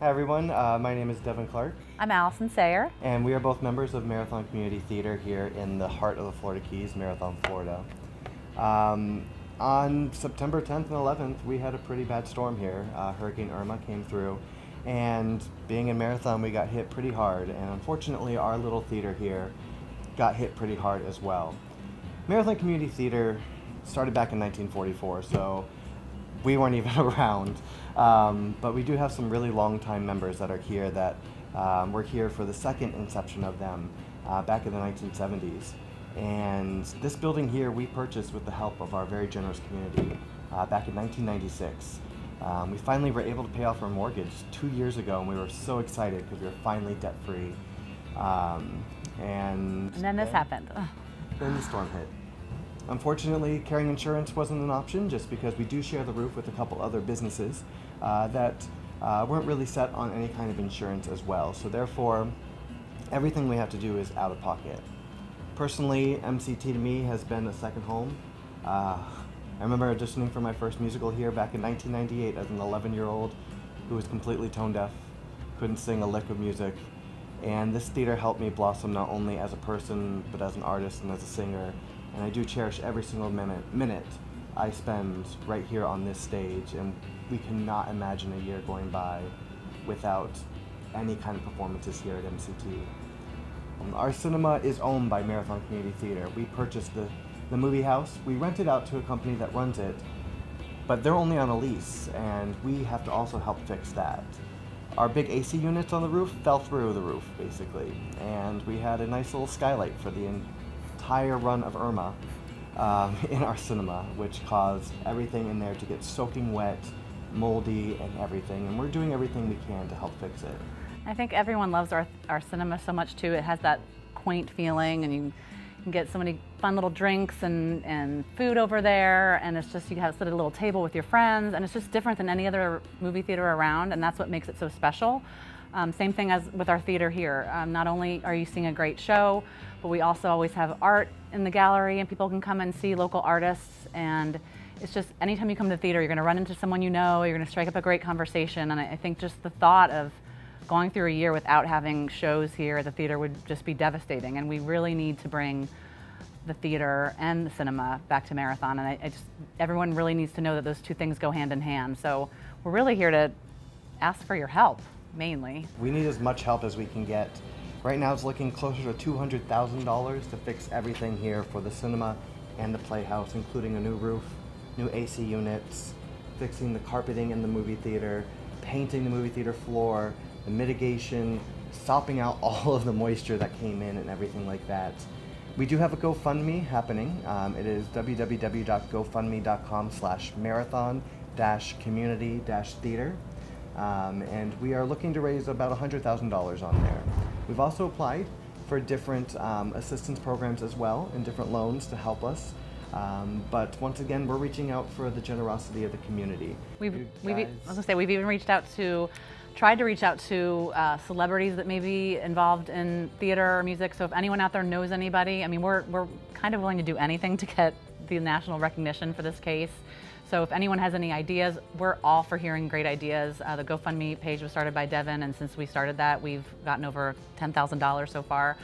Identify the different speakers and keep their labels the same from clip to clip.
Speaker 1: Hi everyone, my name is Devin Clark,
Speaker 2: I'm Allison Sayer.
Speaker 1: and we are both members of Marathon Community Theater here in the heart of the Florida Keys, Marathon, Florida. On September 10th and 11th, we had a pretty bad storm here. Hurricane Irma came through, and being in Marathon, we got hit pretty hard, and unfortunately our little theater here got hit pretty hard as well. Marathon Community Theater started back in 1944, so we weren't even around. But we do have some really long-time members that are here that were here for the second inception of them back in the 1970s. And this building here we purchased with the help of our very generous community back in 1996. We finally were able to pay off our mortgage 2 years ago, and we were so excited because we were finally debt-free.
Speaker 2: And then this happened.
Speaker 1: Then the storm hit. Unfortunately, carrying insurance wasn't an option just because we do share the roof with a couple other businesses that weren't really set on any kind of insurance as well. So therefore, everything we have to do is out of pocket. Personally, MCT to me has been a second home. I remember auditioning for my first musical here back in 1998 as an 11-year-old who was completely tone deaf, couldn't sing a lick of music. And this theater helped me blossom not only as a person, but as an artist and as a singer. And I do cherish every single minute I spend right here on this stage, and we cannot imagine a year going by without any kind of performances here at MCT. Our cinema is owned by Marathon Community Theater. We purchased the movie house. We rent it out to a company that runs it, but they're only on a lease, and we have to also help fix that. Our big AC units on the roof fell through the roof, basically, and we had a nice little skylight for the entire run of Irma in our cinema, which caused everything in there to get soaking wet, moldy, and everything, and we're doing everything we can to help fix it.
Speaker 2: I think everyone loves our cinema so much too. It has that quaint feeling, and you can get so many fun little drinks and food over there, and it's just, you have sit at a little table with your friends, and it's just different than any other movie theater around, and that's what makes it so special. Same thing as with our theater here. Not only are you seeing a great show, but we also always have art in the gallery, and people can come and see local artists. And it's just, anytime you come to the theater, you're going to run into someone you know, you're going to strike up a great conversation. And I think just the thought of going through a year without having shows here at the theater would just be devastating. And we really need to bring the theater and the cinema back to Marathon. And I just, everyone really needs to know that those two things go hand in hand. So we're really here to ask for your help, mainly.
Speaker 1: We need as much help as we can get. Right now it's looking closer to $200,000 to fix everything here for the cinema and the playhouse, including a new roof, new AC units, fixing the carpeting in the movie theater, painting the movie theater floor, the mitigation, sopping out all of the moisture that came in and everything like that. We do have a GoFundMe happening. It is www.gofundme.com/marathon-community-theater. And we are looking to raise about $100,000 on there. We've also applied for different assistance programs as well, and different loans to help us. But once again, we're reaching out for the generosity of the community.
Speaker 2: We've even tried to reach out to celebrities that may be involved in theater or music. So if anyone out there knows anybody, I mean, we're kind of willing to do anything to get the national recognition for this case. So if anyone has any ideas, we're all for hearing great ideas. The GoFundMe page was started by Devin, and since we started that, we've gotten over $10,000 so far.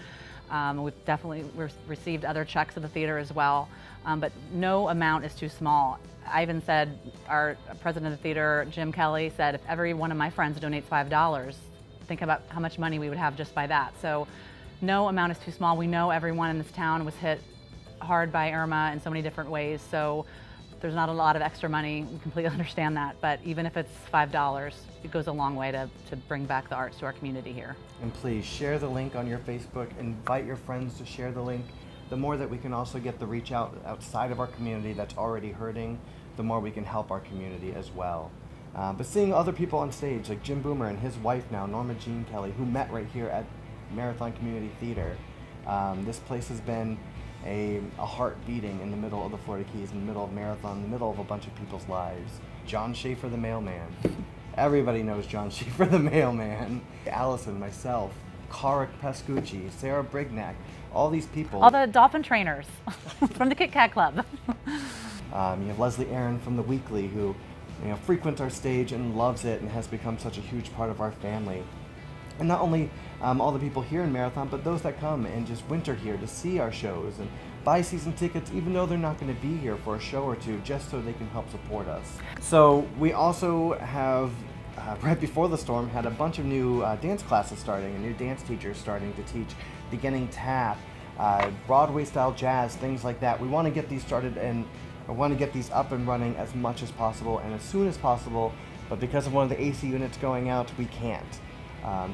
Speaker 2: We've definitely received other checks at the theater as well, but no amount is too small. I even said, our president of the theater, Jim Kelly, said if every one of my friends donates $5, think about how much money we would have just by that. So no amount is too small. We know everyone in this town was hit hard by Irma in so many different ways, so there's not a lot of extra money. We completely understand that, but even if it's $5, it goes a long way to bring back the arts to our community here.
Speaker 1: And please share the link on your Facebook, invite your friends to share the link. The more that we can also get the reach out outside of our community that's already hurting, the more we can help our community as well. But seeing other people on stage, like Jim Boomer and his wife now, Norma Jean Kelly, who met right here at Marathon Community Theater. This place has been a heart beating in the middle of the Florida Keys, in the middle of Marathon, in the middle of a bunch of people's lives. John Schaefer the mailman. Everybody knows John Schaefer the mailman. Allison, myself, Cara Pascucci, Sarah Brignac, all these people.
Speaker 2: All the dolphin trainers from the Kit Kat Club.
Speaker 1: You have Leslie Aaron from The Weekly, who frequents our stage and loves it and has become such a huge part of our family. And not only all the people here in Marathon, but those that come and just winter here to see our shows and buy season tickets even though they're not going to be here for a show or two, just so they can help support us. So we also have, right before the storm, had a bunch of new dance classes starting and new dance teachers starting to teach beginning tap, Broadway style jazz, things like that. We want to get these started, and I want to get these up and running as much as possible and as soon as possible, but because of one of the AC units going out, we can't.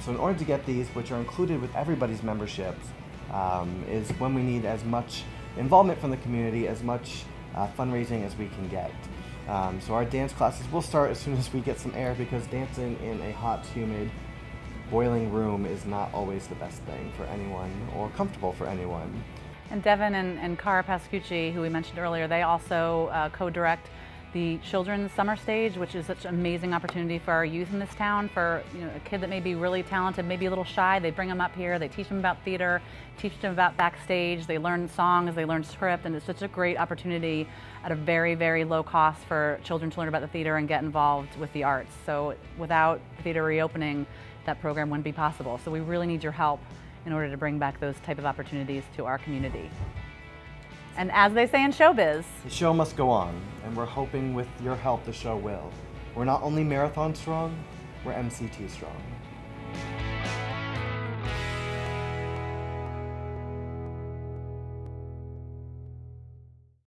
Speaker 1: So in order to get these, which are included with everybody's memberships, is when we need as much involvement from the community, as much fundraising as we can get. So our dance classes will start as soon as we get some air, because dancing in a hot, humid, boiling room is not always the best thing for anyone or comfortable for anyone.
Speaker 2: And Devin and Cara Pascucci, who we mentioned earlier, they also co-direct the Children's Summer Stage, which is such an amazing opportunity for our youth in this town. For a kid that may be really talented, maybe a little shy, they bring them up here, they teach them about theater, teach them about backstage, they learn songs, they learn script, and it's such a great opportunity at a very, very low cost for children to learn about the theater and get involved with the arts. So without the theater reopening, that program wouldn't be possible. So we really need your help in order to bring back those type of opportunities to our community. And as they say in showbiz,
Speaker 1: the show must go on, and we're hoping with your help the show will. We're not only Marathon strong, we're MCT strong.